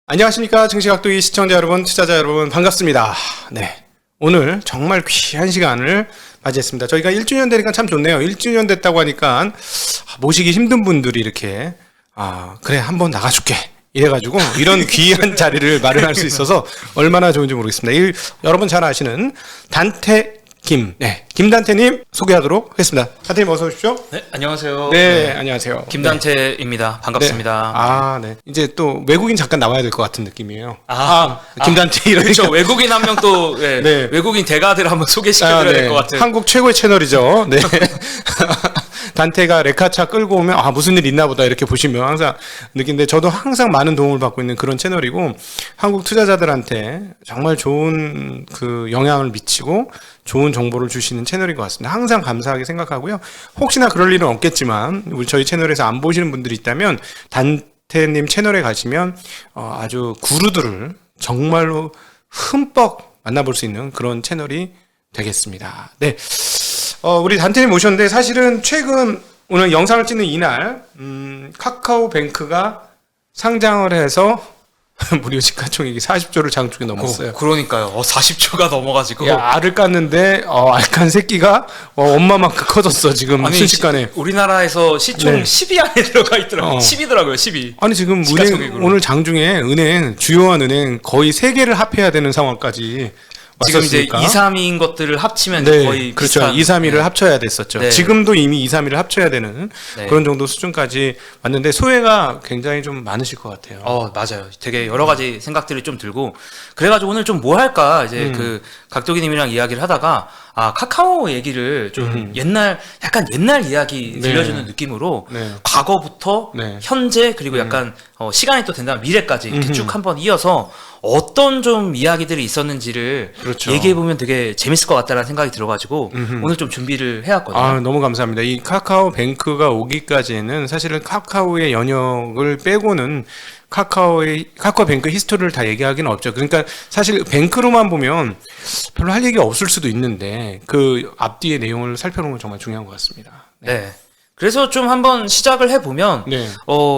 안녕하십니까. 증시각도기 시청자 여러분, 투자자 여러분, 반갑습니다. 네. 오늘 정말 귀한 시간을 맞이했습니다. 저희가 1주년 되니까 참 좋네요. 1주년 됐다고 하니까 모시기 힘든 분들이 이렇게, 그래, 한번 나가줄게. 이래가지고 이런 귀한 자리를 마련할 수 있어서 얼마나 좋은지 모르겠습니다. 여러분 잘 아시는 김단태님 소개하도록 하겠습니다. 단태님 어서 오십시오. 네, 안녕하세요. 네, 안녕하세요. 김단태입니다. 반갑습니다. 네. 이제 또 외국인 잠깐 나와야 될 것 같은 느낌이에요. 김단태 이러니까. 그렇죠. 외국인 한 명 또 네. 외국인 대가들 한번 소개시켜드려야 될 것 같은. 한국 최고의 채널이죠. 네. 단태가 레카차 끌고 오면 무슨 일 있나 보다 이렇게 보시면 항상 느끼는데, 저도 항상 많은 도움을 받고 있는 그런 채널이고, 한국 투자자들한테 정말 좋은 그 영향을 미치고 좋은 정보를 주시는 채널인 것 같습니다. 항상 감사하게 생각하고요. 혹시나 그럴 일은 없겠지만 저희 채널에서 안 보시는 분들이 있다면 단태님 채널에 가시면 아주 구루들을 정말로 흠뻑 만나볼 수 있는 그런 채널이 되겠습니다. 네. 우리 단태님 모셨는데, 사실은 최근 오늘 영상을 찍는 이날 카카오뱅크가 상장을 해서 무려 시가총액이 40조를 장중에 넘었어요. 그러니까요. 40조가 넘어가지고. 알을 깠는데 알칸 새끼가 엄마만큼 커졌어 지금. 순식간에. 우리나라에서 시총 네. 10위 안에 들어가 있더라고요. 10위더라고요. 10위. 아니 지금 오늘 장중에 주요한 은행 거의 3개를 합해야 되는 상황까지 지금 왔었으니까. 이제 2, 3위인 것들을 합치면 거의 그렇죠. 비슷한. 2, 3위를 합쳐야 됐었죠. 네. 지금도 이미 2, 3위를 합쳐야 되는 네. 그런 정도 수준까지 왔는데, 소외가 굉장히 좀 많으실 것 같아요. 맞아요. 되게 여러 가지 생각들이 좀 들고, 그래가지고 오늘 좀 뭐 할까 이제 그 각도기님이랑 이야기를 하다가 카카오 얘기를 좀 약간 옛날 이야기 들려주는 느낌으로 과거부터 현재, 그리고 약간 시간이 또 된다면 미래까지 이렇게 쭉 한번 이어서 어떤 좀 이야기들이 있었는지를 얘기해보면 되게 재밌을 것 같다는 생각이 들어가지고 오늘 좀 준비를 해왔거든요. 너무 감사합니다. 이 카카오뱅크가 오기까지는 사실은 카카오의 영역을 빼고는 카카오뱅크 히스토리를 다 얘기하기는 없죠. 그러니까 사실 뱅크로만 보면 별로 할 얘기가 없을 수도 있는데, 그 앞뒤의 내용을 살펴보는 건 정말 중요한 것 같습니다. 네. 그래서 좀 한번 시작을 해보면,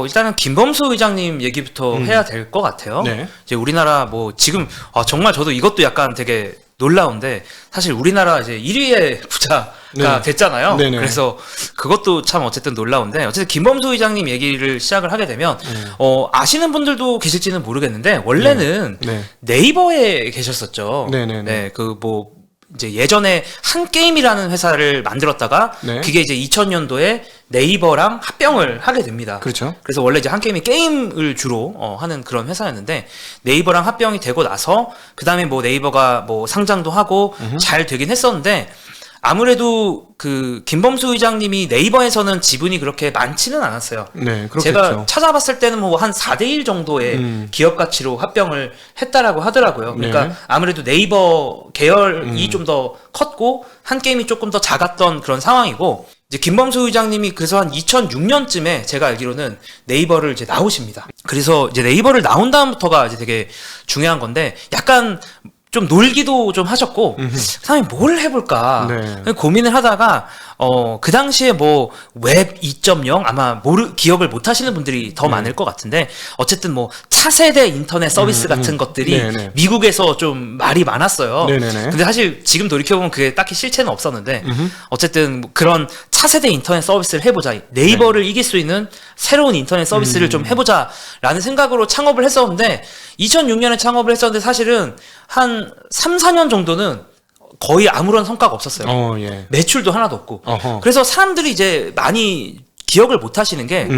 일단은 김범수 의장님 얘기부터 해야 될 것 같아요. 이제 우리나라 지금, 정말 저도 이것도 약간 되게 놀라운데, 사실 우리나라 이제 1위의 부자가 됐잖아요. 그래서 그것도 참 어쨌든 놀라운데, 어쨌든 김범수 의장님 얘기를 시작을 하게 되면, 아시는 분들도 계실지는 모르겠는데, 원래는 네이버에 계셨었죠. 이제 예전에 한게임이라는 회사를 만들었다가 그게 이제 2000년도에 네이버랑 합병을 하게 됩니다. 그렇죠. 그래서 원래 이제 한게임이 게임을 주로 하는 그런 회사였는데, 네이버랑 합병이 되고 나서 그 다음에 네이버가 상장도 하고 잘 되긴 했었는데, 아무래도 그 김범수 의장님이 네이버에서는 지분이 그렇게 많지는 않았어요. 그렇겠죠. 제가 찾아봤을 때는 한 4대1 정도의 기업 가치로 합병을 했다라고 하더라고요. 그러니까 아무래도 네이버 계열이 좀 더 컸고 한게임이 조금 더 작았던 그런 상황이고, 이제 김범수 의장님이 그래서 한 2006년쯤에 제가 알기로는 네이버를 이제 나오십니다. 그래서 이제 네이버를 나온 다음부터가 이제 되게 중요한 건데, 약간 좀 놀기도 좀 하셨고, 그다음에 뭘 해볼까 고민을 하다가 그 당시에 웹 2.0 아마 기억을 못 하시는 분들이 더 많을 것 같은데, 어쨌든 차세대 인터넷 서비스 같은 것들이 미국에서 좀 말이 많았어요. 근데 사실 지금 돌이켜보면 그게 딱히 실체는 없었는데, 어쨌든 그런 차세대 인터넷 서비스를 해보자, 네이버를 이길 수 있는 새로운 인터넷 서비스를 좀 해보자 라는 생각으로 창업을 했었는데, 2006년에 창업을 했었는데 사실은 한 3, 4년 정도는 거의 아무런 성과가 없었어요. 매출도 하나도 없고. 그래서 사람들이 이제 많이 기억을 못 하시는 게,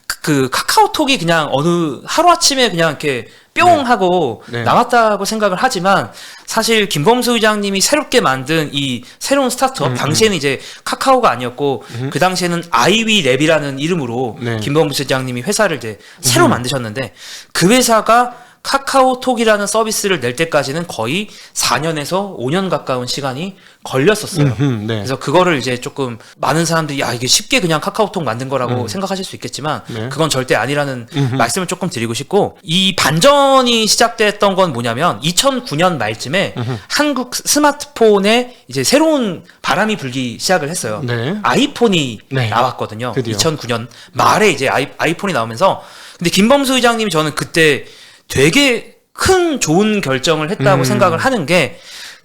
그 카카오톡이 그냥 어느 하루아침에 그냥 이렇게 뿅 하고 나왔다고 생각을 하지만, 사실 김범수 의장님이 새롭게 만든 이 새로운 스타트업, 당시에는 이제 카카오가 아니었고 그 당시에는 아이위랩이라는 이름으로 김범수 의장님이 회사를 이제 새로 만드셨는데, 그 회사가 카카오톡이라는 서비스를 낼 때까지는 거의 4년에서 5년 가까운 시간이 걸렸었어요. 그래서 그거를 이제 조금 많은 사람들이 이게 쉽게 그냥 카카오톡 만든 거라고 생각하실 수 있겠지만 그건 절대 아니라는 말씀을 조금 드리고 싶고, 이 반전이 시작됐던 건 뭐냐면 2009년 말쯤에 한국 스마트폰에 이제 새로운 바람이 불기 시작을 했어요. 아이폰이 나왔거든요. 드디어. 2009년 말에 이제 아이폰이 나오면서, 근데 김범수 의장님이 저는 그때 되게 큰 좋은 결정을 했다고 생각을 하는 게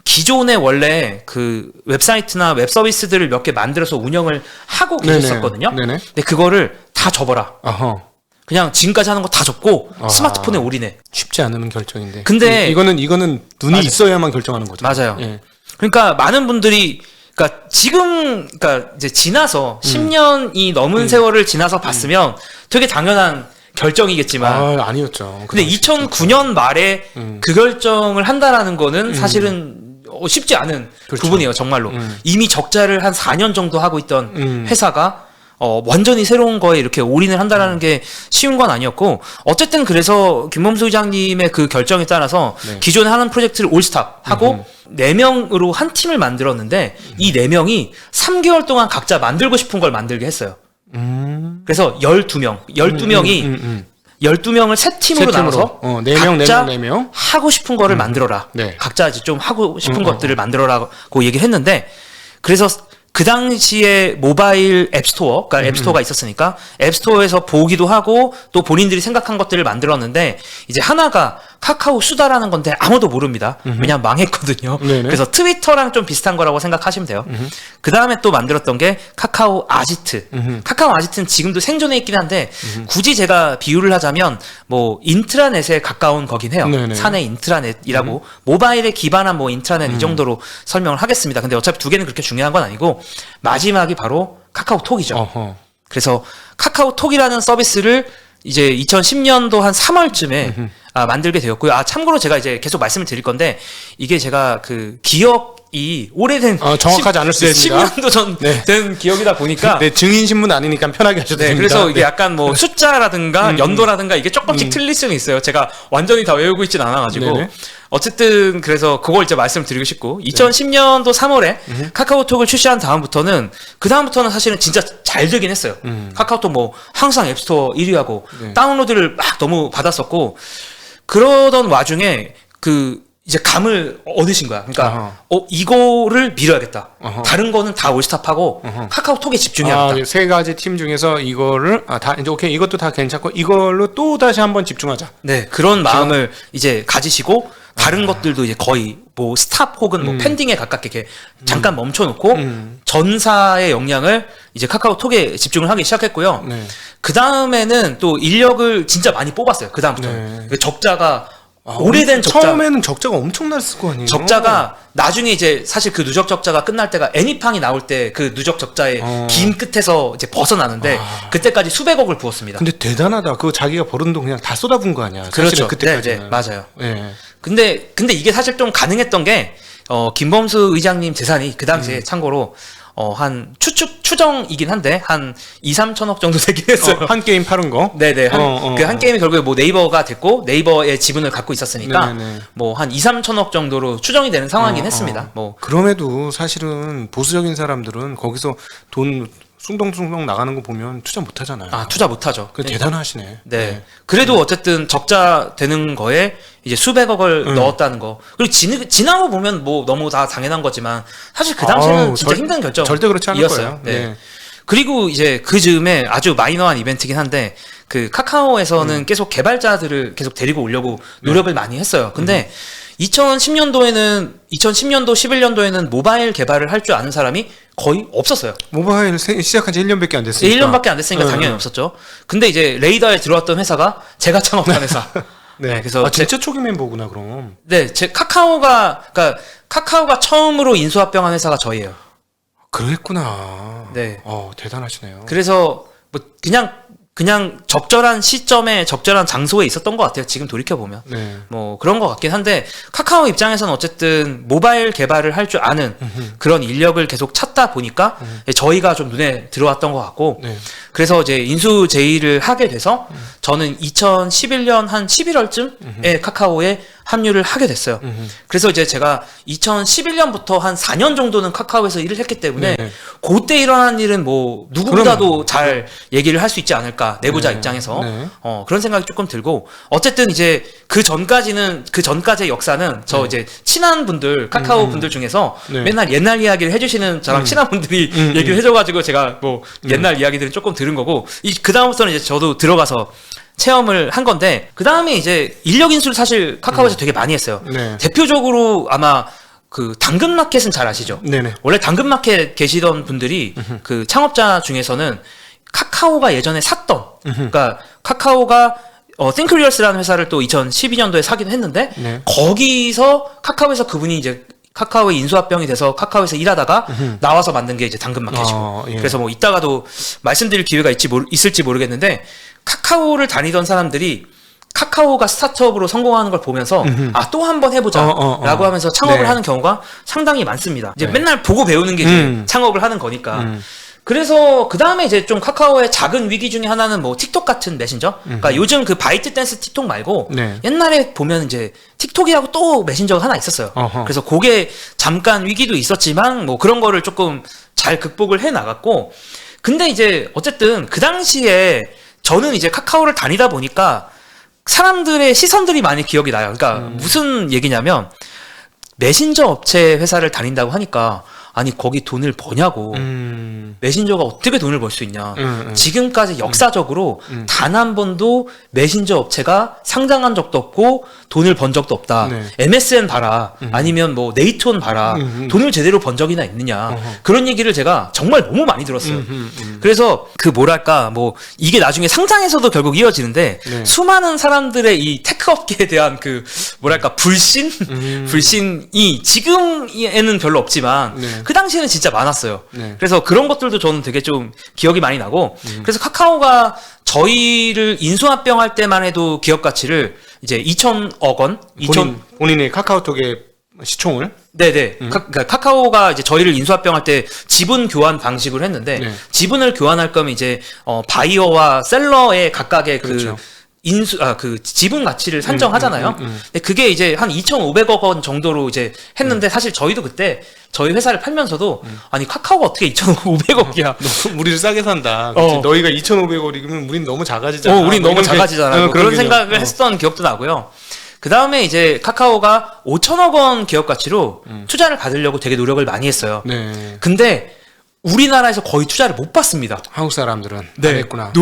기존에 원래 그 웹사이트나 웹 서비스들을 몇 개 만들어서 운영을 하고 계셨었거든요. 네네. 근데 그거를 다 접어라. 어허. 그냥 지금까지 하는 거 다 접고 스마트폰에 올인해. 쉽지 않은 결정인데. 근데 이거는 눈이 맞아요. 있어야만 결정하는 거죠. 맞아요. 예. 그러니까 많은 분들이 그러니까 지금 그러니까 이제 지나서 10년이 넘은 세월을 지나서 봤으면 되게 당연한 결정이겠지만 아니었죠. 근데 2009년 말에 그 결정을 한다라는 거는 사실은 쉽지 않은 그렇죠. 부분이에요, 정말로. 이미 적자를 한 4년 정도 하고 있던 회사가 완전히 새로운 거에 이렇게 올인을 한다라는 게 쉬운 건 아니었고, 어쨌든 그래서 김범수 의장님의 그 결정에 따라서 네. 기존에 기존에 하는 프로젝트를 올스탑 하고 4명으로 한 팀을 만들었는데 이 4명이 3개월 동안 각자 만들고 싶은 걸 만들게 했어요. 그래서 12명이 12명을 세 팀으로 나눠서 4명, 각자 4명. 하고 싶은 거를 만들어라. 네. 각자 이제 좀 하고 싶은 것들을 만들어라고 얘기를 했는데, 그래서 그 당시에 모바일 앱스토어, 그러니까 앱스토어가 있었으니까 앱스토어에서 보기도 하고 또 본인들이 생각한 것들을 만들었는데, 이제 하나가 카카오 수다라는 건데 아무도 모릅니다. 왜냐면 망했거든요. 네네. 그래서 트위터랑 좀 비슷한 거라고 생각하시면 돼요. 그 다음에 또 만들었던 게 카카오 아지트. 카카오 아지트는 지금도 생존해 있긴 한데 굳이 제가 비유를 하자면 뭐 인트라넷에 가까운 거긴 해요. 네네. 사내 인트라넷이라고 모바일에 기반한 뭐 인트라넷 이 정도로 설명을 하겠습니다. 근데 어차피 두 개는 그렇게 중요한 건 아니고 마지막이 바로 카카오톡이죠. 어허. 그래서 카카오톡이라는 서비스를 이제 2010년도 한 3월쯤에 만들게 되었고요. 참고로 제가 이제 계속 말씀을 드릴 건데, 이게 제가 그 기억이 오래된 정확하지 않을 수 있습니다. 10년도 전 네. 된 기억이다 보니까 네, 증인 신문 아니니까 편하게 하셔도 네, 됩니다. 그래서 이게 네. 약간 뭐 숫자라든가 연도라든가 이게 조금씩 틀릴 수는 있어요. 제가 완전히 다 외우고 있진 않아가지고. 네네. 어쨌든 그래서 그걸 이제 말씀을 드리고 싶고, 2010년도 3월에 카카오톡을 출시한 다음부터는 사실은 진짜 잘 되긴 했어요. 카카오톡 뭐 항상 앱스토어 1위하고 네. 다운로드를 막 너무 받았었고, 그러던 와중에 이제 감을 얻으신 거야. 그러니까 이거를 밀어야겠다. 다른 거는 다 올스탑하고 카카오톡에 집중해야겠다. 세 가지 팀 중에서 이거를 다 이제 오케이, 이것도 다 괜찮고 이걸로 또 다시 한번 집중하자. 네, 그런 마음을 이제 가지시고 다른 것들도 이제 거의 뭐 스탑 혹은 뭐 펜딩에 가깝게 이렇게 잠깐 멈춰놓고 전사의 역량을 이제 카카오톡에 집중을 하기 시작했고요. 네. 그 다음에는 또 인력을 진짜 많이 뽑았어요. 그 다음부터는. 적자가 오래된 적자. 처음에는 적자가 엄청났을 거 아니에요. 적자가 나중에 이제 사실 그 누적 적자가 끝날 때가 애니팡이 나올 때 그 누적 적자의 긴 끝에서 이제 벗어나는데 그때까지 수백억을 부었습니다. 근데 대단하다. 그거 자기가 벌은 돈 그냥 다 쏟아부은 거 아니야. 그렇죠. 사실은 그때까지는. 네, 맞아요. 네. 근데 이게 사실 좀 가능했던 게 김범수 의장님 재산이 그 당시에 참고로 한 추정이긴 한데 한 2, 3천억 정도 되긴 했어요. 한 게임 팔은 거. 네네. 그 한 게임이 결국에 뭐 네이버가 됐고 네이버의 지분을 갖고 있었으니까 네네. 뭐 한 2, 3천억 정도로 추정이 되는 상황이긴 했습니다. 뭐 그럼에도 사실은 보수적인 사람들은 거기서 돈 숭덩숭덩 나가는 거 보면 투자 못 하잖아요. 투자 못 하죠. 그 대단하시네. 네. 그래도 어쨌든 적자 되는 거에 이제 수백억을 넣었다는 거. 그리고 지나고 보면 뭐 너무 다 당연한 거지만 사실 그 당시에는 진짜 힘든 결정. 절대 그렇지 않을 거예요. 네. 네. 그리고 이제 그 즈음에 아주 마이너한 이벤트긴 한데 그 카카오에서는 계속 개발자들을 계속 데리고 오려고 노력을 많이 했어요. 근데 2010년도, 11년도에는 모바일 개발을 할 줄 아는 사람이 거의 없었어요. 모바일 시작한 지 1년밖에 안 됐으니까. 1년밖에 안 됐으니까 당연히 없었죠. 근데 이제 레이더에 들어왔던 회사가 제가 창업한 회사. 네. 그래서 진짜 초기 멤버구나, 그럼. 네, 카카오가 처음으로 인수합병한 회사가 저희예요. 그랬구나. 네. 대단하시네요. 그래서 뭐 그냥 적절한 시점에 적절한 장소에 있었던 것 같아요. 지금 돌이켜 보면. 네. 뭐 그런 것 같긴 한데 카카오 입장에서는 어쨌든 모바일 개발을 할 줄 아는 그런 인력을 계속 찾다 보니까 저희가 좀 눈에 들어왔던 것 같고 네. 그래서 이제 인수 제의를 하게 돼서 저는 2011년 한 11월쯤에 카카오에 합류를 하게 됐어요. 그래서 이제 제가 2011년부터 한 4년 정도는 카카오에서 일을 했기 때문에 네. 그때 일어난 일은 뭐 누구보다도 잘 얘기를 할 수 있지 않을까 내부자 입장에서 네. 그런 생각이 조금 들고 어쨌든 이제 그 전까지의 역사는 저 이제 친한 분들 카카오 분들 중에서 네. 맨날 옛날 이야기를 해주시는 저랑 친한 분들이 얘기를 해줘가지고 제가 뭐 옛날 이야기들을 조금 들은 거고 그 다음부터는 이제 저도 들어가서 체험을 한 건데 그 다음에 이제 인력 인수를 사실 카카오에서 되게 많이 했어요. 네. 대표적으로 아마 그 당근마켓은 잘 아시죠? 네네. 원래 당근마켓 계시던 분들이 그 창업자 중에서는 카카오가 예전에 샀던 그러니까 카카오가 띵크리얼스라는 회사를 또 2012년도에 사기도 했는데 네. 거기서 카카오에서 그분이 이제 카카오의 인수합병이 돼서 카카오에서 일하다가 나와서 만든 게 이제 당근마켓이고 예. 그래서 뭐 이따가도 말씀드릴 기회가 있을지 모르겠는데 카카오를 다니던 사람들이 카카오가 스타트업으로 성공하는 걸 보면서 또 한 번 해보자 라고 하면서 창업을 네. 하는 경우가 상당히 많습니다. 이제 네. 맨날 보고 배우는 게 이제 창업을 하는 거니까. 그래서 그 다음에 이제 좀 카카오의 작은 위기 중에 하나는 뭐 틱톡 같은 메신저. 그러니까 요즘 그 바이트 댄스 틱톡 말고 네. 옛날에 보면 이제 틱톡이라고 또 메신저가 하나 있었어요. 어허. 그래서 그게 잠깐 위기도 있었지만 뭐 그런 거를 조금 잘 극복을 해 나갔고. 근데 이제 어쨌든 그 당시에 저는 이제 카카오를 다니다 보니까 사람들의 시선들이 많이 기억이 나요. 그러니까 무슨 얘기냐면 메신저 업체 회사를 다닌다고 하니까 아니 거기 돈을 버냐고 메신저가 어떻게 돈을 벌 수 있냐 지금까지 역사적으로 단 한 번도 메신저 업체가 상장한 적도 없고 돈을 번 적도 없다. 네. MSN 봐라 아니면 뭐 네이톤 봐라 돈을 제대로 번 적이나 있느냐 그런 얘기를 제가 정말 너무 많이 들었어요. 그래서 그 뭐랄까 뭐 이게 나중에 상장에서도 결국 이어지는데 네. 수많은 사람들의 이 테크 업계에 대한 그 뭐랄까 불신이 지금에는 별로 없지만 네. 그 당시에는 진짜 많았어요. 네. 그래서 그런 것들도 저는 되게 좀 기억이 많이 나고 그래서 카카오가 저희를 인수합병할 때만 해도 기업 가치를 이제 2천억 원, 본인의 카카오톡의 시총을 네네. 그러니까 카카오가 이제 저희를 인수합병할 때 지분 교환 방식으로 했는데 네. 지분을 교환할 거면 이제 바이어와 셀러의 각각의 그렇죠. 그 지분 가치를 산정하잖아요. 근데 그게 이제 한 2,500억 원 정도로 이제 했는데 사실 저희도 그때 저희 회사를 팔면서도 아니 카카오가 어떻게 2,500억이야? 우리를 싸게 산다. 그치? 너희가 2,500억이면 우린 너무 작아지잖아. 우린 뭐 너무 이렇게, 작아지잖아. 뭐 그런 그런 생각을 개념. 했었던 기억도 나고요. 그 다음에 이제 카카오가 5천억 원 기업 가치로 투자를 받으려고 되게 노력을 많이 했어요. 네. 근데 우리나라에서 거의 투자를 못 받습니다. 한국 사람들은 네. 안 했구나.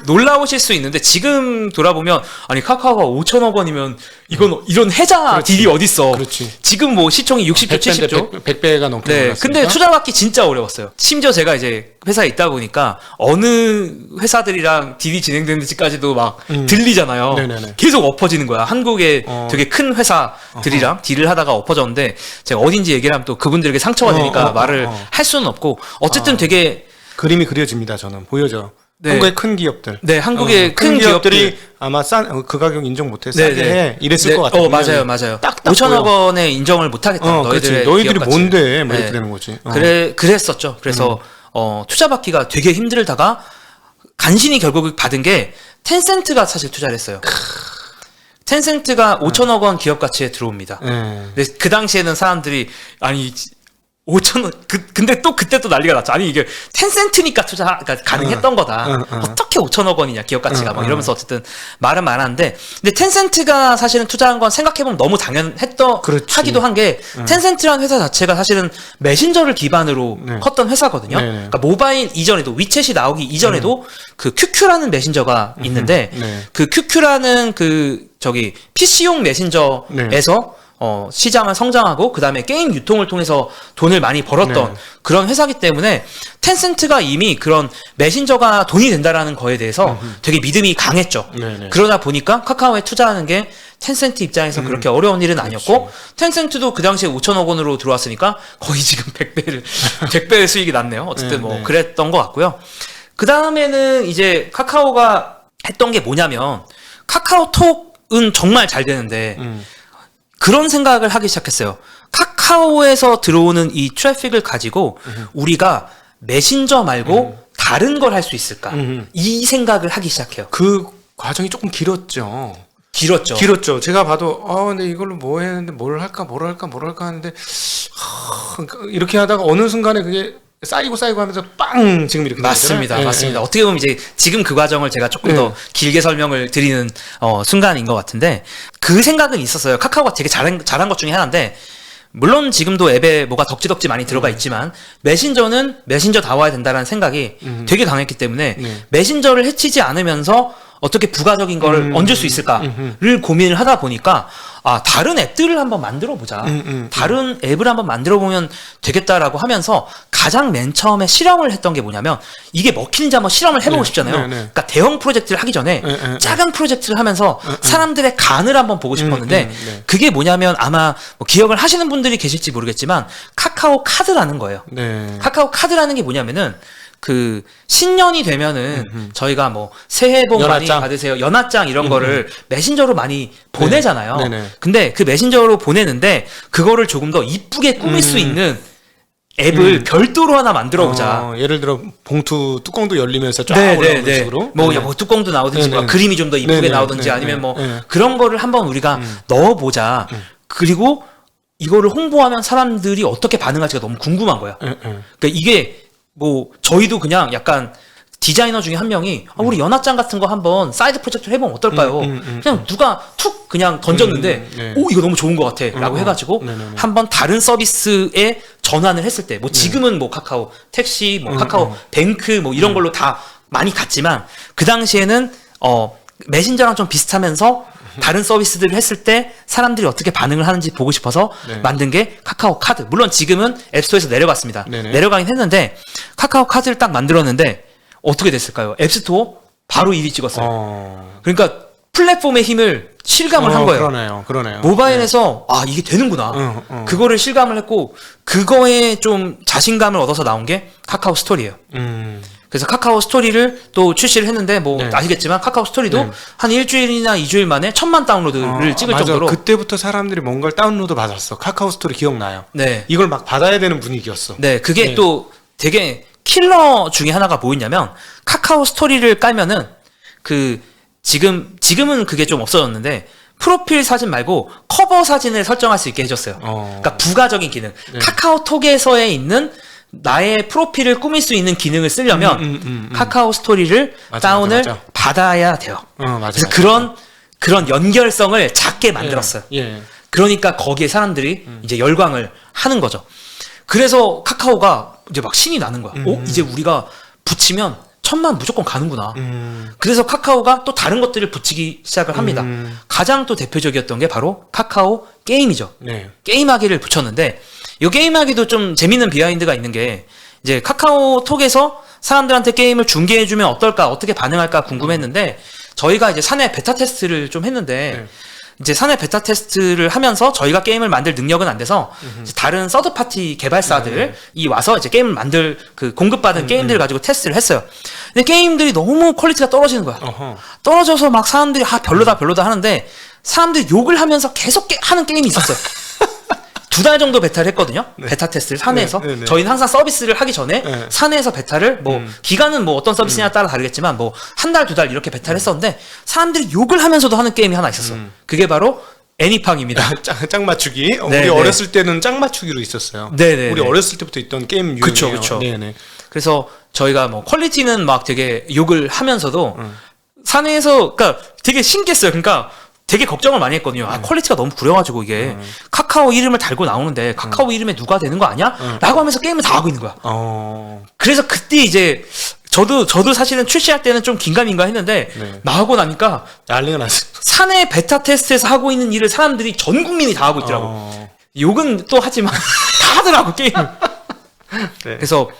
놀라우실 수 있는데 지금 돌아보면 아니 카카오가 5천억 원이면 이런 해자 딜이 어딨어. 그렇지. 지금 뭐 시총이 60조 70조 100배가 넘게 네, 올랐으니까. 근데 투자 받기 진짜 어려웠어요. 심지어 제가 이제 회사에 있다 보니까 어느 회사들이랑 딜이 진행되는지까지도 막 들리잖아요. 네네네. 계속 엎어지는 거야. 한국의 되게 큰 회사들이랑 딜을 하다가 엎어졌는데 제가 어딘지 얘기를 하면 또 그분들에게 상처가 되니까 말을 할 수는 없고 어쨌든 되게 그림이 그려집니다. 저는 보여져. 네. 한국의 큰 기업들. 네, 한국의 큰 기업들이 아마 그 가격 인정 못해 싸게 네네. 해 이랬을 네, 것 같아요. 맞아요. 딱 5천억 원에 인정을 못하겠다. 그렇지. 너희들의 너희들이 기업 가치. 뭔데? 뭐 네. 이렇게 되는 거지. 그랬었죠. 그래서 투자 받기가 되게 힘들다가 간신히 결국 받은 게 텐센트가 사실 투자를 했어요. 텐센트가 5천억 원 기업 가치에 들어옵니다. 네. 근데 그 당시에는 사람들이 아니 5천원 근데 또 그때 또 난리가 났죠. 아니 이게 텐센트니까 그러니까 가능했던 거다. 어떻게 5천억 원이냐 기업 가치가 막 이러면서 어쨌든 말은 많았는데 근데 텐센트가 사실은 투자한 건 생각해보면 너무 그렇지. 하기도 한 게 텐센트라는 회사 자체가 사실은 메신저를 기반으로 네. 컸던 회사거든요. 네네. 그러니까 모바일 이전에도 위챗이 나오기 이전에도 그 QQ라는 메신저가 있는데 네. 그 QQ라는 그 저기 PC용 메신저에서 시장을 성장하고 그 다음에 게임 유통을 통해서 돈을 많이 벌었던 네. 그런 회사기 때문에 텐센트가 이미 그런 메신저가 돈이 된다라는 거에 대해서 되게 믿음이 강했죠. 네네. 그러다 보니까 카카오에 투자하는 게 텐센트 입장에서 그렇게 어려운 일은 아니었고 텐센트도 그 당시에 5천억 원으로 들어왔으니까 거의 지금 100배의 수익이 났네요. 어쨌든 네, 뭐 네. 그랬던 것 같고요. 그 다음에는 이제 카카오가 했던 게 뭐냐면 카카오톡은 정말 잘 되는데 그런 생각을 하기 시작했어요. 카카오에서 들어오는 이 트래픽을 가지고 우리가 메신저 말고 다른 걸 할 수 있을까? 이 생각을 하기 시작해요. 그 과정이 조금 길었죠. 길었죠. 제가 봐도 근데 이걸로 뭐 했는데 뭘 할까 하는데 이렇게 하다가 어느 순간에 그게 쌓이고 하면서 빵 지금 이렇게 맞습니다. 되잖아요. 맞습니다. 네. 어떻게 보면 이제 지금 그 과정을 제가 조금 네. 더 길게 설명을 드리는 순간인 것 같은데 그 생각은 있었어요. 카카오가 되게 잘한 것 중에 하나인데 물론 지금도 앱에 뭐가 덕지덕지 많이 들어가 있지만 메신저는 메신저다워야 된다는 생각이 되게 강했기 때문에 네. 메신저를 해치지 않으면서 어떻게 부가적인 걸 얹을 수 있을까를 고민을 하다 보니까 다른 앱들을 한번 만들어 보자. 다른 앱을 한번 만들어 보면 되겠다라고 하면서 가장 맨 처음에 실험을 했던 게 뭐냐면 이게 먹히는지 한번 실험을 해보고 싶잖아요. 그러니까 대형 프로젝트를 하기 전에 작은 프로젝트를 하면서 사람들의 간을 한번 보고 싶었는데 그게 뭐냐면 아마 뭐 기억을 하시는 분들이 계실지 모르겠지만 카카오 카드라는 거예요. 카카오 카드라는 게 뭐냐면은 그 신년이 되면은 저희가 뭐 새해 복 많이 받으세요 연하장 이런 거를 메신저로 많이 보내잖아요. 근데 그 메신저로 보내는데 그거를 조금 더 이쁘게 꾸밀 수 있는 앱을 별도로 하나 만들어 보자. 예를 들어 봉투 뚜껑도 열리면서 쫙 올라오는 식으로 뭐 뚜껑도 나오든지 뭐 그림이 좀 더 이쁘게 나오든지 아니면 뭐 그런 거를 한번 우리가 넣어 보자. 그리고 이거를 홍보하면 사람들이 어떻게 반응할지가 너무 궁금한 거야. 그러니까 이게 뭐 저희도 그냥 약간 디자이너 중에 한 명이 우리 연합장 같은 거 한번 사이드 프로젝트를 해보면 어떨까요? 그냥 누가 툭 그냥 던졌는데 오 이거 너무 좋은 것 같아 라고 해가지고 한번 다른 서비스에 전환을 했을 때 뭐 지금은 뭐 카카오 택시 뭐 카카오 뱅크 뭐 이런 걸로 다 많이 갔지만 그 당시에는 메신저랑 좀 비슷하면서 다른 서비스들을 했을 때 사람들이 어떻게 반응을 하는지 보고 싶어서 만든 게 카카오 카드. 물론 지금은 앱스토어에서 내려갔습니다. 내려가긴 했는데 카카오 카드를 딱 만들었는데 어떻게 됐을까요? 앱스토어 바로 1위 찍었어요. 그러니까 플랫폼의 힘을 실감을 한 거예요. 그러네요. 모바일에서 이게 되는구나. 그거를 실감을 했고 그거에 좀 자신감을 얻어서 나온 게 카카오 스토리예요. 그래서 카카오 스토리를 또 출시를 했는데 뭐 아시겠지만 카카오 스토리도 한 일주일이나 2주일 만에 1000만 다운로드를 찍을 맞아. 정도로 그때부터 사람들이 뭔가를 다운로드 받았어. 카카오 스토리 기억나요. 이걸 막 받아야 되는 분위기였어. 그게 또 되게 킬러 중에 하나가 뭐였냐면 카카오 스토리를 깔면은 그 지금은 그게 좀 없어졌는데 프로필 사진 말고 커버 사진을 설정할 수 있게 해줬어요. 그러니까 부가적인 기능. 카카오톡에서에 있는 나의 프로필을 꾸밀 수 있는 기능을 쓰려면 카카오 스토리를 다운을 받아야 돼요. 그래서 그런 연결성을 작게 만들었어요. 그러니까 거기에 사람들이 이제 열광을 하는 거죠. 그래서 카카오가 이제 막 신이 나는 거야. 이제 우리가 붙이면 1000만 무조건 가는구나. 그래서 카카오가 또 다른 것들을 붙이기 시작을 합니다. 가장 또 대표적이었던 게 바로 카카오 게임이죠. 게임하기를 붙였는데 이 게임하기도 좀 재밌는 비하인드가 있는 게 이제 카카오톡에서 사람들한테 게임을 중계해주면 어떨까, 어떻게 반응할까 궁금했는데 저희가 이제 사내 베타 테스트를 좀 했는데 이제 사내 베타 테스트를 하면서 저희가 게임을 만들 능력은 안 돼서 이제 다른 서드 파티 개발사들이 와서 이제 게임을 만들 그 공급받은 게임들을 가지고 테스트를 했어요. 근데 게임들이 너무 퀄리티가 떨어지는 거야. 떨어져서 막 사람들이 별로다 하는데 사람들이 욕을 하면서 계속 하는 게임이 있었어요. 2달 정도 베타를 했거든요. 베타 테스트를 사내에서. 저희는 항상 서비스를 하기 전에 사내에서 베타를 기간은 뭐 어떤 서비스냐에 따라 다르겠지만 뭐 1달, 2달 이렇게 베타를 했었는데 사람들이 욕을 하면서도 하는 게임이 하나 있었어. 그게 바로 애니팡입니다. 짝 맞추기. 우리 어렸을 때는 짝 맞추기로 있었어요. 우리 어렸을 때부터 있던 게임 유형이에요. 그쵸. 그래서 저희가 뭐 퀄리티는 막 되게 욕을 하면서도 사내에서 그러니까 되게 신기했어요. 그러니까 되게 걱정을 많이 했거든요. 퀄리티가 너무 구려가지고 이게 카카오 이름을 달고 나오는데 카카오 이름에 누가 되는 거 아니야? 라고 하면서 게임을 다 하고 있는 거야. 그래서 그때 이제 저도 사실은 출시할 때는 좀 긴가민가 했는데 나오고 나니까 난리가 났어. 사내 베타 테스트에서 하고 있는 일을 사람들이 전 국민이 다 하고 있더라고. 욕은 또 하지만 다 하더라고 게임. 그래서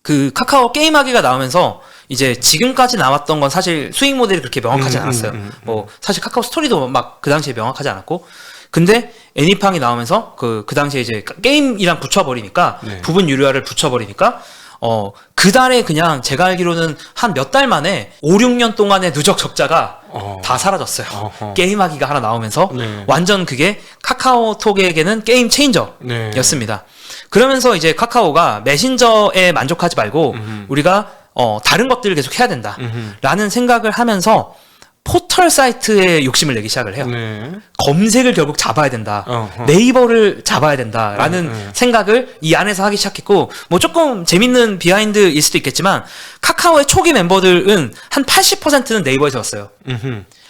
그 카카오 게임하기가 나오면서 이제 지금까지 나왔던 건 사실 수익 모델이 그렇게 명확하지 않았어요. 뭐 사실 카카오 스토리도 막 그 당시에 명확하지 않았고, 근데 애니팡이 나오면서 그 당시에 이제 게임이랑 붙여버리니까 부분 유료화를 붙여버리니까 그 달에 그냥 제가 알기로는 한 몇 달 만에 5, 6년 동안의 누적 적자가 다 사라졌어요. 게임하기가 하나 나오면서 완전 그게 카카오톡에게는 게임 체인저였습니다. 그러면서 이제 카카오가 메신저에 만족하지 말고 우리가 다른 것들을 계속 해야 된다 라는 생각을 하면서 포털 사이트에 욕심을 내기 시작을 해요. 검색을 결국 잡아야 된다. 네이버를 잡아야 된다라는 생각을 이 안에서 하기 시작했고, 뭐 조금 재밌는 비하인드일 수도 있겠지만 카카오의 초기 멤버들은 한 80%는 네이버에서 왔어요.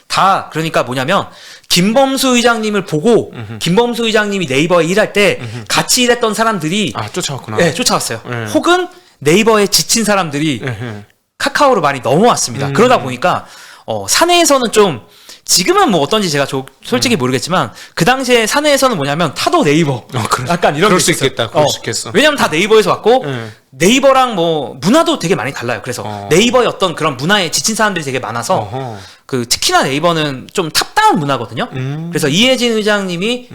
다 그러니까 뭐냐면 김범수 의장님을 보고 김범수 의장님이 네이버에 일할 때 같이 일했던 사람들이 쫓아왔구나. 네, 쫓아왔어요. 혹은 네이버에 지친 사람들이 카카오로 많이 넘어왔습니다. 그러다 보니까 사내에서는 좀 지금은 뭐 어떤지 제가 솔직히 모르겠지만 그 당시에 사내에서는 뭐냐면 타도 네이버 약간 이런 그럴 게 수 있었어요. 있겠다. 그럴 수 있겠어. 왜냐면 다 네이버에서 왔고 네. 네이버랑 뭐 문화도 되게 많이 달라요. 그래서 네이버의 어떤 그런 문화에 지친 사람들이 되게 많아서 어허. 그 특히나 네이버는 좀 탑다운 문화거든요. 그래서 이혜진 의장님이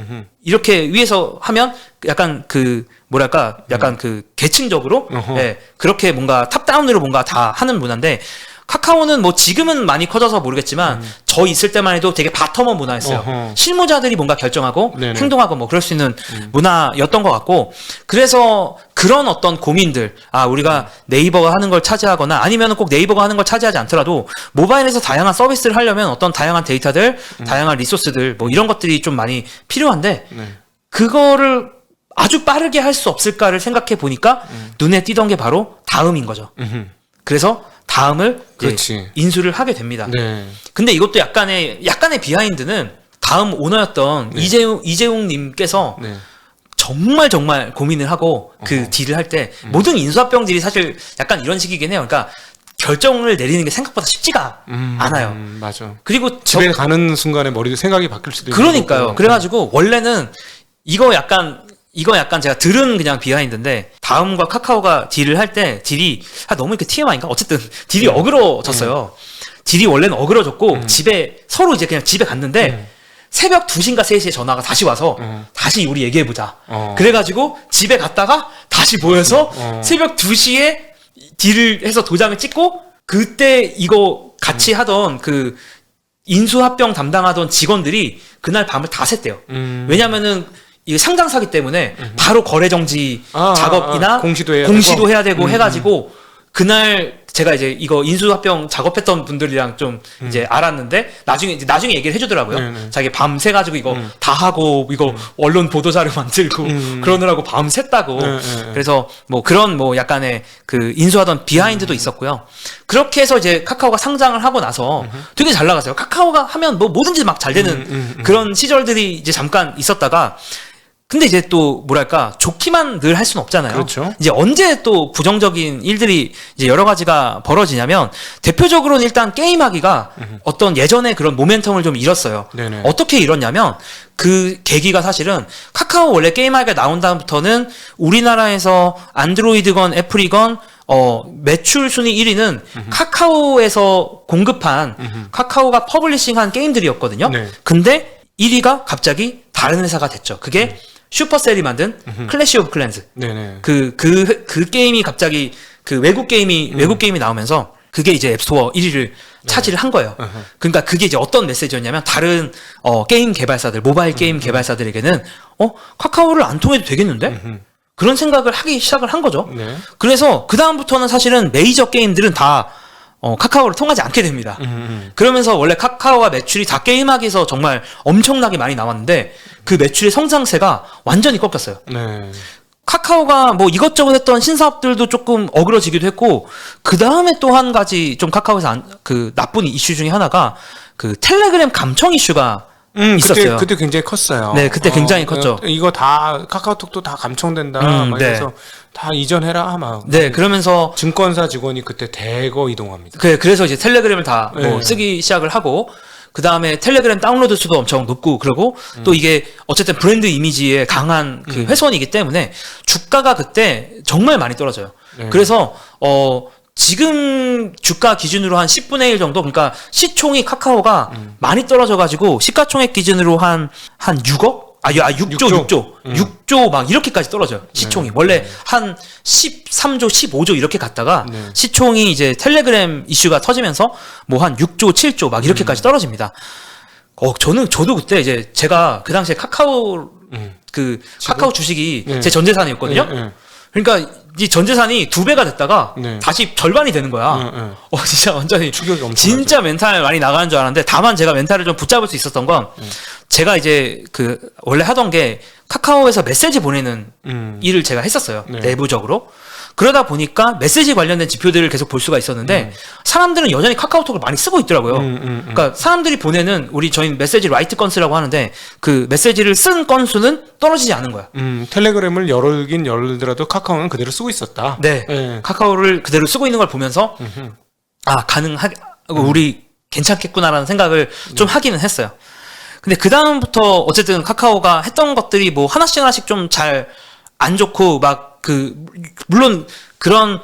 이렇게 위에서 하면 약간 그 뭐랄까 약간 그 계층적으로 어허. 예, 그렇게 뭔가 탑다운으로 뭔가 다 하는 문화인데 카카오는 뭐 지금은 많이 커져서 모르겠지만 저 있을 때만 해도 되게 바텀업 문화였어요. 어허. 실무자들이 뭔가 결정하고 네네. 행동하고 뭐 그럴 수 있는 문화였던 것 같고 그래서 그런 어떤 고민들 우리가 네이버가 하는 걸 차지하거나 아니면 꼭 네이버가 하는 걸 차지하지 않더라도 모바일에서 다양한 서비스를 하려면 어떤 다양한 데이터들 다양한 리소스들 뭐 이런 것들이 좀 많이 필요한데 네. 그거를 아주 빠르게 할 수 없을까를 생각해 보니까 눈에 띄던 게 바로 다음인 거죠. 그래서 다음을 이제 그렇지. 인수를 하게 됩니다. 네. 근데 이것도 약간의 비하인드는 다음 오너였던 이재용 님께서 네. 정말 고민을 하고 그 딜을 할 때 모든 인수합병 딜이 사실 약간 이런 식이긴 해요. 그러니까 결정을 내리는 게 생각보다 쉽지가 않아요. 맞아. 그리고 집에 가는 순간에 머리도 생각이 바뀔 수도 있는 그러니까요. 거고. 그래가지고 원래는 이거 약간 제가 들은 그냥 비하인드인데 다음과 카카오가 딜을 할 때 딜이 너무 이렇게 TMI인가? 어쨌든 딜이 어그러졌어요. 딜이 원래는 어그러졌고 집에 서로 이제 그냥 집에 갔는데 새벽 2시인가 3시에 전화가 다시 와서 다시 우리 얘기해보자. 그래가지고 집에 갔다가 다시 모여서 새벽 2시에 딜을 해서 도장을 찍고 그때 이거 같이 하던 그 인수합병 담당하던 직원들이 그날 밤을 다 샜대요. 왜냐면은 이게 상장사기 때문에 바로 거래 정지 작업이나 공시도 해야 되고 해가지고 그날 제가 이제 이거 인수합병 작업했던 분들이랑 좀 이제 알았는데 나중에 얘기를 해주더라고요. 자기 밤새 가지고 이거 다 하고 이거 언론 보도 자료 만들고 그러느라고 밤샜다고. 그래서 뭐 그런 뭐 약간의 그 인수하던 비하인드도 있었고요. 그렇게 해서 이제 카카오가 상장을 하고 나서 되게 잘 나갔어요. 카카오가 하면 뭐 뭐든지 막 잘 되는 그런 시절들이 이제 잠깐 있었다가 근데 이제 또 뭐랄까 좋기만 늘 할 수는 없잖아요. 그렇죠. 이제 언제 또 부정적인 일들이 이제 여러 가지가 벌어지냐면 대표적으로는 일단 게임하기가 어떤 예전에 그런 모멘텀을 좀 잃었어요. 네네. 어떻게 잃었냐면 그 계기가 사실은 카카오 원래 게임하기가 나온 다음부터는 우리나라에서 안드로이드건 애플이건 매출 순위 1위는 카카오에서 공급한 카카오가 퍼블리싱한 게임들이었거든요. 네. 근데 1위가 갑자기 다른 회사가 됐죠. 그게 슈퍼셀이 만든 클래시 오브 클랜즈. 네네. 그 게임이 갑자기 그 외국 게임이 나오면서 그게 이제 앱스토어 1위를 차지를 한 거예요. 그러니까 그게 이제 어떤 메시지였냐면 다른 게임 개발사들, 모바일 게임 개발사들에게는 카카오를 안 통해도 되겠는데? 그런 생각을 하기 시작을 한 거죠. 네. 그래서 그 다음부터는 사실은 메이저 게임들은 다 카카오를 통하지 않게 됩니다. 그러면서 원래 카카오가 매출이 다 게임하기에서 정말 엄청나게 많이 나왔는데 그 매출의 성장세가 완전히 꺾였어요. 네. 카카오가 뭐 이것저것 했던 신사업들도 조금 어그러지기도 했고 그 다음에 또 한 가지 좀 카카오에서 그 나쁜 이슈 중에 하나가 그 텔레그램 감청 이슈가 있었어요. 그때 굉장히 컸어요. 네, 그때 굉장히 컸죠. 이거 다 카카오톡도 다 감청된다. 막 네. 그래서 다 이전해라 막. 네, 그러면서 증권사 직원이 그때 대거 이동합니다. 그래서 이제 텔레그램을 다 뭐 네. 쓰기 시작을 하고 그 다음에 텔레그램 다운로드 수도 엄청 높고 그러고 또 이게 어쨌든 브랜드 이미지에 강한 그 회선이기 때문에 주가가 그때 정말 많이 떨어져요. 네. 그래서 지금 주가 기준으로 한 10분의 1 정도 그러니까 시총이 카카오가 많이 떨어져가지고 시가총액 기준으로 한 6억? 6조 막 이렇게까지 떨어져요. 시총이. 원래 한 13조, 15조 이렇게 갔다가 시총이 이제 텔레그램 이슈가 터지면서 뭐 한 6조, 7조 막 이렇게까지 떨어집니다. 저도 그때 이제 제가 그 당시에 카카오 카카오 주식이 네. 제 전재산이었거든요. 네. 그러니까 이 전재산이 2배가 됐다가 네. 다시 절반이 되는 거야. 진짜 완전히 충격이 엄청나죠. 진짜 멘탈 많이 나가는 줄 알았는데 다만 제가 멘탈을 좀 붙잡을 수 있었던 건 제가 이제 원래 하던 게 카카오에서 메시지 보내는 일을 제가 했었어요. 네. 내부적으로. 그러다 보니까 메시지 관련된 지표들을 계속 볼 수가 있었는데 사람들은 여전히 카카오톡을 많이 쓰고 있더라고요. 그러니까 사람들이 보내는 저희 메시지 라이트 건수라고 하는데 그 메시지를 쓴 건수는 떨어지지 않은 거야. 텔레그램을 열더라도 카카오는 그대로 쓰고 있었다. 네. 카카오를 그대로 쓰고 있는 걸 보면서 가능하게 우리 괜찮겠구나라는 생각을 좀 하기는 했어요. 근데 그 다음부터 어쨌든 카카오가 했던 것들이 뭐 하나씩 좀 잘 안 좋고 막 물론 그런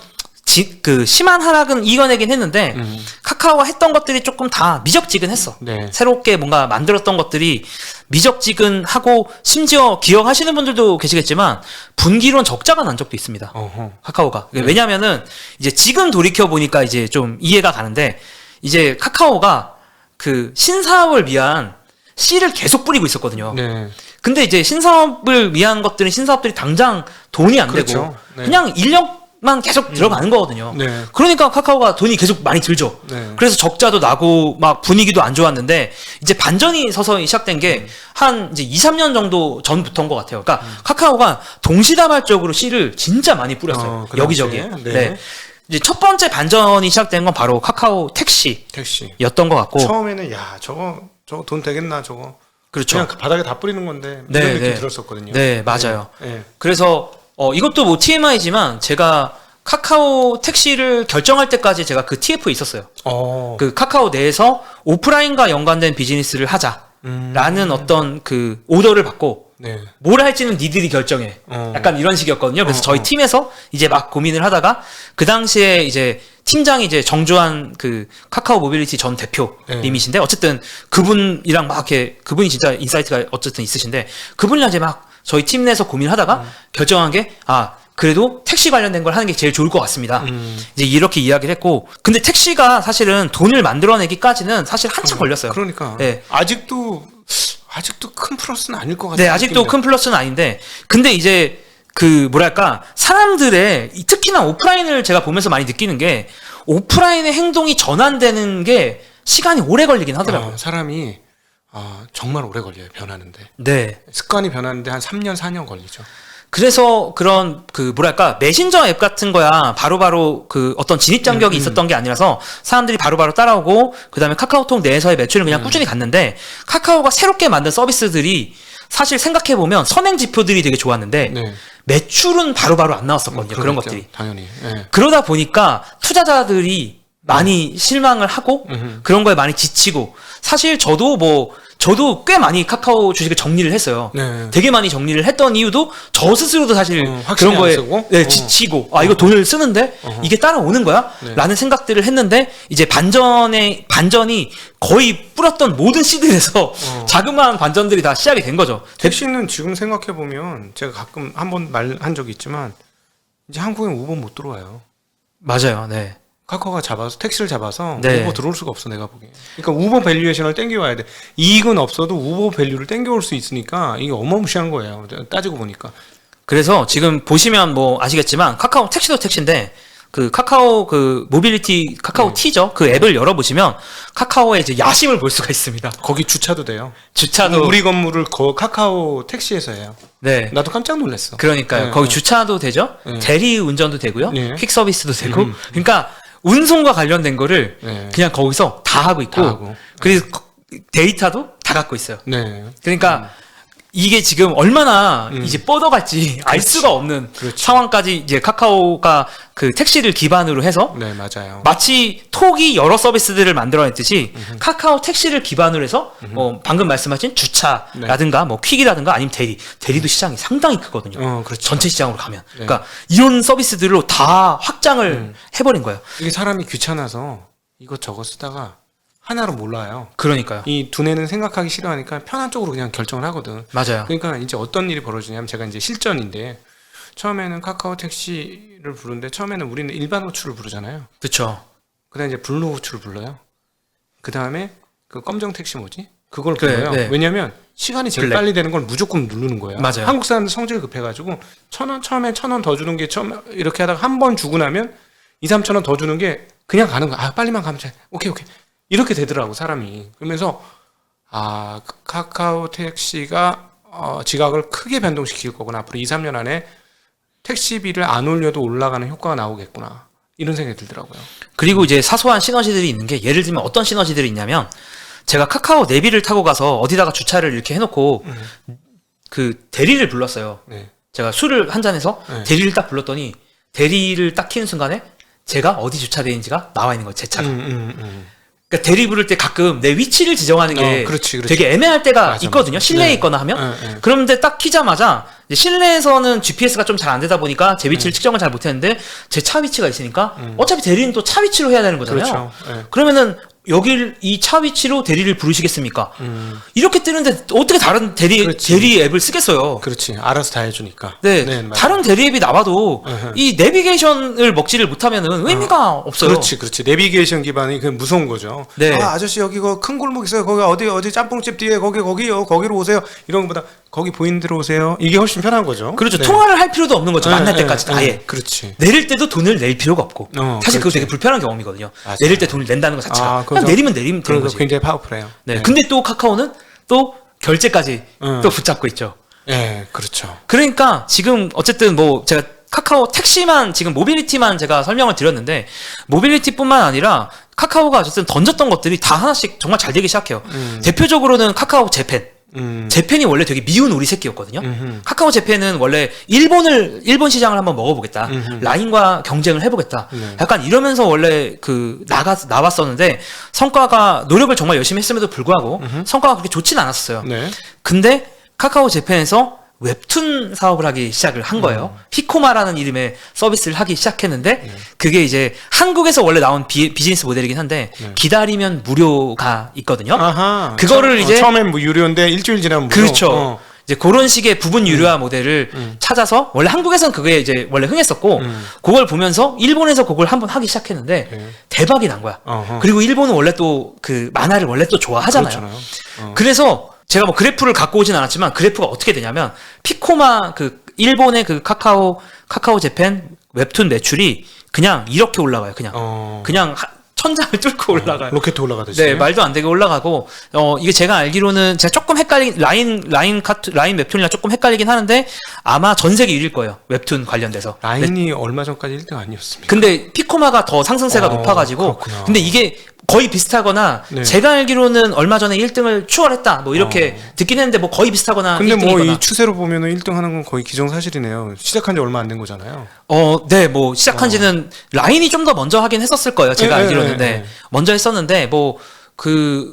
그 심한 하락은 이겨내긴 했는데 카카오가 했던 것들이 조금 다 미적지근했어. 네. 새롭게 뭔가 만들었던 것들이 미적지근하고 심지어 기억하시는 분들도 계시겠지만 분기론 적자가 난 적도 있습니다. 어허. 카카오가. 왜냐면은 이제 지금 돌이켜 보니까 이제 좀 이해가 가는데 이제 카카오가 그 신사업을 위한 씨를 계속 뿌리고 있었거든요. 네. 근데 이제 신사업을 위한 것들은 신사업들이 당장 돈이 안 되고 그렇죠. 네. 그냥 인력만 계속 들어가는 거거든요. 네. 그러니까 카카오가 돈이 계속 많이 들죠. 네. 그래서 적자도 나고 막 분위기도 안 좋았는데 이제 반전이 서서히 시작된 게 한 이제 2, 3년 정도 전부터인 것 같아요. 그러니까 카카오가 동시다발적으로 씨를 진짜 많이 뿌렸어요. 그 여기저기. 당시에? 네. 네. 이제 첫 번째 반전이 시작된 건 바로 카카오 택시였던 택시. 것 같고. 처음에는 야 저거 돈 되겠나 저거. 그렇죠. 그냥 바닥에 다 뿌리는 건데 네, 이런 느낌 네. 들었었거든요. 네, 맞아요. 네. 그래서 이것도 뭐 TMI지만 제가 카카오 택시를 결정할 때까지 제가 그 TF에 있었어요. 그 카카오 내에서 오프라인과 연관된 비즈니스를 하자라는 어떤 그 오더를 받고 네. 뭘 할지는 니들이 결정해. 약간 이런 식이었거든요. 그래서 저희 팀에서 이제 막 고민을 하다가 그 당시에 이제 팀장이 이제 정주환 그 카카오 모빌리티 전 대표님이신데 어쨌든 그분이랑 막 이렇게 그분이 진짜 인사이트가 어쨌든 있으신데 그분이랑 이제 막 저희 팀 내에서 고민하다가 결정한 게 그래도 택시 관련된 걸 하는 게 제일 좋을 것 같습니다. 이제 이렇게 이야기를 했고 근데 택시가 사실은 돈을 만들어내기까지는 사실 한참 걸렸어요. 그러니까 네. 아직도 큰 플러스는 아닐 것 같아요. 네, 아직도 큰 플러스는 아닌데, 근데 이제, 뭐랄까, 사람들의, 특히나 오프라인을 제가 보면서 많이 느끼는 게, 오프라인의 행동이 전환되는 게 시간이 오래 걸리긴 하더라고요. 사람이, 정말 오래 걸려요, 변하는데. 네. 습관이 변하는데 한 3년, 4년 걸리죠. 그래서 그런 뭐랄까 메신저 앱 같은 거야 바로바로 어떤 진입 장벽이 있었던 게 아니라서 사람들이 바로바로 따라오고 그다음에 카카오톡 내에서의 매출은 그냥 꾸준히 갔는데 카카오가 새롭게 만든 서비스들이 사실 생각해 보면 선행 지표들이 되게 좋았는데 네. 매출은 바로바로 안 나왔었거든요. 그런 그러겠죠, 것들이. 당연히. 네. 그러다 보니까 투자자들이 많이 실망을 하고 그런 거에 많이 지치고 사실 저도 꽤 많이 카카오 주식을 정리를 했어요. 네. 되게 많이 정리를 했던 이유도 저 스스로도 사실 확신이 그런 거에 안 쓰고? 지치고 이거 돈을 쓰는데 이게 따라오는 거야? 네. 라는 생각들을 했는데 이제 반전이 거의 뿌렸던 모든 시들에서 자그마한 반전들이 다 시작이 된 거죠. 택시는 지금 생각해 보면 제가 가끔 한번 말한 적이 있지만 이제 한국엔 우버 못 들어와요. 맞아요. 네. 카카오가 택시를 잡아서 네. 우버 들어올 수가 없어 내가 보기에. 그러니까 우버 밸류에이션을 땡겨와야 돼. 이익은 없어도 우버 밸류를 땡겨올 수 있으니까 이게 어마무시한 거예요. 따지고 보니까. 그래서 지금 보시면 뭐 아시겠지만 카카오 택시도 택시인데 카카오 모빌리티 카카오 T죠. 그 앱을 열어보시면 카카오의 이제 야심을 볼 수가 있습니다. 거기 주차도 돼요. 주차도 우리 건물을 카카오 택시에서 해요. 네. 나도 깜짝 놀랐어. 그러니까요. 네, 거기 네. 주차도 되죠. 네. 대리 운전도 되고요. 네. 퀵 서비스도 되고. 그러니까 운송과 관련된 거를 네. 그냥 거기서 다 하고 있고. 다 하고. 그리고 데이터도 다 갖고 있어요. 네. 그러니까 이게 지금 얼마나 이제 뻗어갈지 알 수가 없는 그렇지. 상황까지 이제 카카오가 택시를 기반으로 해서 네, 맞아요. 마치 톡이 여러 서비스들을 만들어냈듯이 카카오 택시를 기반으로 해서 방금 말씀하신 주차라든가 뭐 퀵이라든가 아니면 대리도 시장이 상당히 크거든요. 그렇죠. 전체 시장으로 가면. 그러니까 이런 서비스들로 다 확장을 해버린 거예요. 이게 사람이 귀찮아서 이것저것 쓰다가 하나로 몰라요. 그러니까요. 이 두뇌는 생각하기 싫어하니까 편한 쪽으로 그냥 결정을 하거든. 맞아요. 그러니까 이제 어떤 일이 벌어지냐면 제가 이제 실전인데 처음에는 카카오 택시를 부르는데 처음에는 우리는 일반 호출을 부르잖아요. 그렇죠. 그다음에 이제 블루 호출을 불러요. 그다음에 그 검정 택시 뭐지? 그걸 그래, 불러요. 네. 왜냐면 시간이 제일 블랙. 빨리 되는 걸 무조건 누르는 거예요. 맞아요. 한국 사람들 성질이 급해가지고 처음에 1,000원 더 주는 게 이렇게 하다가 한 번 주고 나면 2-3,000원 더 주는 게 그냥 가는 거야. 빨리만 가면 돼. 오케이. 이렇게 되더라고 사람이. 그러면서 카카오 택시가 지각을 크게 변동시킬 거구나. 앞으로 2-3년 안에 택시비를 안 올려도 올라가는 효과가 나오겠구나. 이런 생각이 들더라고요. 그리고 이제 사소한 시너지들이 있는 게 예를 들면 어떤 시너지들이 있냐면 제가 카카오 내비를 타고 가서 어디다가 주차를 이렇게 해놓고 대리를 불렀어요. 네. 제가 술을 한 잔해서 네. 대리를 딱 불렀더니 대리를 딱 키는 순간에 제가 어디 주차되어 있는지가 나와 있는 거예요. 제 차가. 그러니까 대리 부를 때 가끔 내 위치를 지정하는 게 그렇지. 되게 애매할 때가 맞아, 있거든요. 맞아. 실내에 네. 있거나 하면. 네. 그런데 딱 키자마자 이제 실내에서는 GPS가 좀 잘 안 되다 보니까 제 위치를 측정을 잘 못했는데 제 차 위치가 있으니까 어차피 대리는 또 차 위치로 해야 되는 거잖아요. 그렇죠. 네. 그러면은 여길 이 차 위치로 대리를 부르시겠습니까? 이렇게 뜨는데 어떻게 다른 대리 앱을 쓰겠어요? 그렇지. 알아서 다 해주니까. 네, 맞아요. 다른 대리 앱이 나와도 이 내비게이션을 먹지를 못하면은 의미가 없어요. 그렇지. 내비게이션 기반이 그 무서운 거죠. 네. 아저씨 여기 큰 골목 있어요. 거기 어디 짬뽕집 뒤에 거기요. 거기로 오세요. 이런 것보다 거기 보이는 데로 오세요. 이게 훨씬 편한 거죠. 그렇죠. 네. 통화를 할 필요도 없는 거죠. 만날 때까지 아예. 그렇지. 내릴 때도 돈을 낼 필요가 없고. 사실 그거 그렇지. 되게 불편한 경험이거든요. 맞아요. 내릴 때 돈을 낸다는 것 자체가. 그냥 그거 내리면 되는 그래서 거지. 굉장히 파워풀해요. 네. 근데 또 카카오는 또 결제까지 또 붙잡고 있죠. 네, 그렇죠. 그러니까 지금 어쨌든 뭐 제가 카카오 택시만 지금 모빌리티만 제가 설명을 드렸는데 모빌리티뿐만 아니라 카카오가 어쨌든 던졌던 것들이 다 하나씩 정말 잘 되기 시작해요. 대표적으로는 카카오 재팬. 재팬이 원래 되게 미운 우리 새끼였거든요. 카카오 재팬은 원래 일본 시장을 한번 먹어보겠다. 라인과 경쟁을 해보겠다. 약간 이러면서 원래 나왔었는데 성과가 노력을 정말 열심히 했음에도 불구하고 성과가 그렇게 좋진 않았어요. 네. 근데 카카오 재팬에서 웹툰 사업을 하기 시작을 한 거예요. 피코마라는 이름의 서비스를 하기 시작했는데 그게 이제 한국에서 원래 나온 비즈니스 모델이긴 한데 기다리면 무료가 있거든요. 아하. 그거를 이제 처음엔 뭐 유료인데 일주일 지나면 무료. 그렇죠. 이제 그런 식의 부분 유료화 모델을 찾아서 원래 한국에서는 그게 이제 원래 흥했었고 그걸 보면서 일본에서 그걸 한번 하기 시작했는데 대박이 난 거야. 그리고 일본은 원래 또 그 만화를 원래 또 좋아하잖아요. 그렇잖아요. 그래서 제가 뭐 그래프를 갖고 오진 않았지만 그래프가 어떻게 되냐면 피코마 그 일본의 그 카카오 재팬 웹툰 매출이 그냥 이렇게 올라가요. 그냥 천장을 뚫고 올라가요. 로켓 올라가듯이. 네, 말도 안 되게 올라가고 이게 제가 알기로는 제가 조금 라인 웹툰이랑 조금 헷갈리긴 하는데 아마 전 세계 1위일 거예요. 웹툰 관련돼서. 라인이 얼마 전까지 1등 아니었습니까? 근데 피코마가 더 상승세가 높아가지고 그렇구나. 근데 이게 거의 비슷하거나 네. 제가 알기로는 얼마 전에 1등을 추월했다 뭐 이렇게 듣긴 했는데 뭐 거의 비슷하거나 근데 1등이거나. 뭐 이 추세로 보면은 1등 하는 건 거의 기정사실이네요. 시작한 지 얼마 안 된 거잖아요. 네, 뭐 시작한 지는 라인이 좀 더 먼저 하긴 했었을 거예요. 제가 알기로는. 네. 먼저 했었는데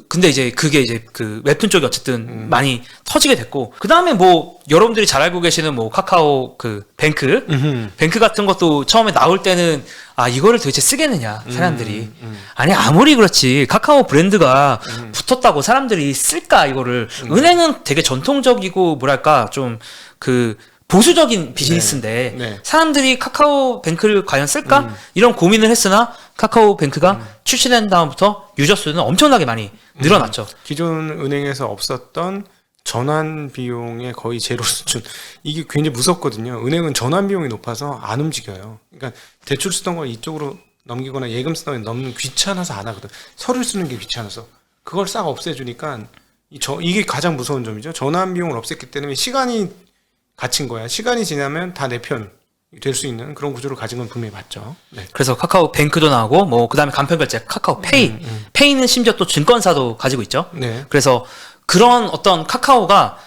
근데 이제 그게 이제 그 웹툰 쪽이 어쨌든 많이 터지게 됐고 그다음에 뭐 여러분들이 잘 알고 계시는 뭐 카카오 그 뱅크 같은 것도 처음에 나올 때는 이거를 도대체 쓰겠느냐 사람들이 아니 아무리 그렇지 카카오 브랜드가 붙었다고 사람들이 쓸까 이거를 은행은 되게 전통적이고 뭐랄까 좀 그 보수적인 비즈니스인데 네. 사람들이 카카오 뱅크를 과연 쓸까? 이런 고민을 했으나 카카오 뱅크가 출시된 다음부터 유저 수는 엄청나게 많이 늘어났죠. 기존 은행에서 없었던 전환 비용의 거의 제로 수준. 이게 굉장히 무섭거든요. 은행은 전환 비용이 높아서 안 움직여요. 그러니까 대출 쓰던 걸 이쪽으로 넘기거나 예금 쓰던 걸 넘는 귀찮아서 안 하거든. 서류 쓰는 게 귀찮아서. 그걸 싹 없애주니까 이게 가장 무서운 점이죠. 전환 비용을 없앴기 때문에 시간이 갇힌 거야. 시간이 지나면 다 내 편 될 수 있는 그런 구조를 가진 건 분명히 맞죠. 네. 그래서 카카오 뱅크도 나오고 뭐 그다음에 간편 결제 카카오 페이. 페이는 심지어 또 증권사도 가지고 있죠. 네. 그래서 그런 어떤 카카오가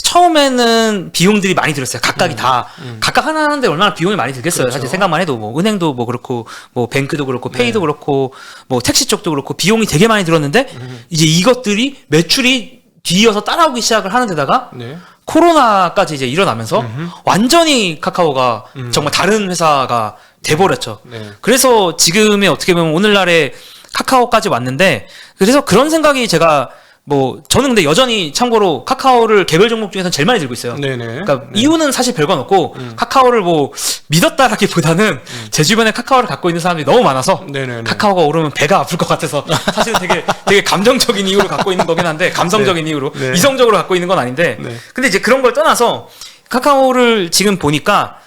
처음에는 비용들이 많이 들었어요. 각각이 다 각각 하나 하는데 얼마나 비용이 많이 들겠어요. 그렇죠. 사실 생각만 해도 뭐 은행도 뭐 그렇고 뭐 뱅크도 그렇고 페이도 그렇고 뭐 택시 쪽도 그렇고 비용이 되게 많이 들었는데 이제 이것들이 매출이 뒤이어서 따라오기 시작을 하는 데다가 네. 코로나까지 이제 일어나면서 완전히 카카오가 정말 다른 회사가 돼버렸죠. 네. 그래서 지금의 어떻게 보면 오늘날의 카카오까지 왔는데 그래서 그런 생각이 제가 뭐 저는 근데 여전히 참고로 카카오를 개별 종목 중에서 제일 많이 들고 있어요. 네네. 그러니까 이유는 사실 별건 없고 카카오를 뭐 믿었다라기보다는 제 주변에 카카오를 갖고 있는 사람들이 너무 많아서 네네네. 카카오가 오르면 배가 아플 것 같아서 사실은 되게 감정적인 이유로 갖고 있는 거긴 한데 감성적인 이유로 네. 이성적으로 갖고 있는 건 아닌데 네. 근데 이제 그런 걸 떠나서 카카오를 지금 보니까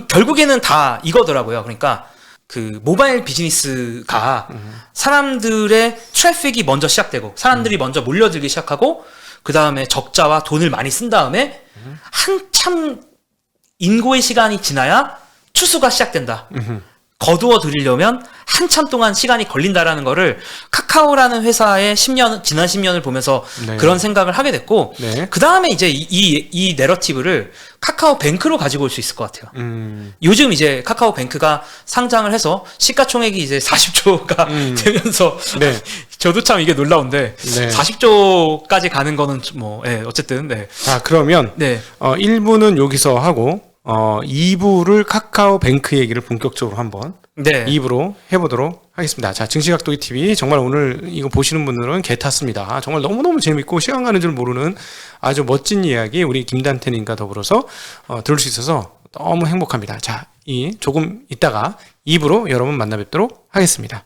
결국에는 다 이거더라고요. 그러니까 그 모바일 비즈니스가 사람들의 트래픽이 먼저 시작되고 사람들이 먼저 몰려들기 시작하고 그 다음에 적자와 돈을 많이 쓴 다음에 한참 인고의 시간이 지나야 추수가 시작된다. 거두어 들이려면 한참 동안 시간이 걸린다라는 거를 카카오라는 회사의 지난 10년을 보면서 네. 그런 생각을 하게 됐고, 네. 그 다음에 이제 이 내러티브를 카카오뱅크로 가지고 올 수 있을 것 같아요. 요즘 이제 카카오뱅크가 상장을 해서 시가총액이 이제 40조가 되면서 네. 저도 참 이게 놀라운데 네. 40조까지 가는 거는 뭐 어쨌든 네. 자, 그러면 네. 1부는 여기서 하고 2부를 카카오뱅크 얘기를 본격적으로 한번 네. 2부로 해보도록 하겠습니다. 자, 증시각도기 TV 정말 오늘 이거 보시는 분들은 개 탔습니다. 정말 너무너무 재밌고 시간 가는 줄 모르는 아주 멋진 이야기 우리 김단태님과 더불어서 들을 수 있어서 너무 행복합니다. 자, 조금 있다가 2부로 여러분 만나 뵙도록 하겠습니다.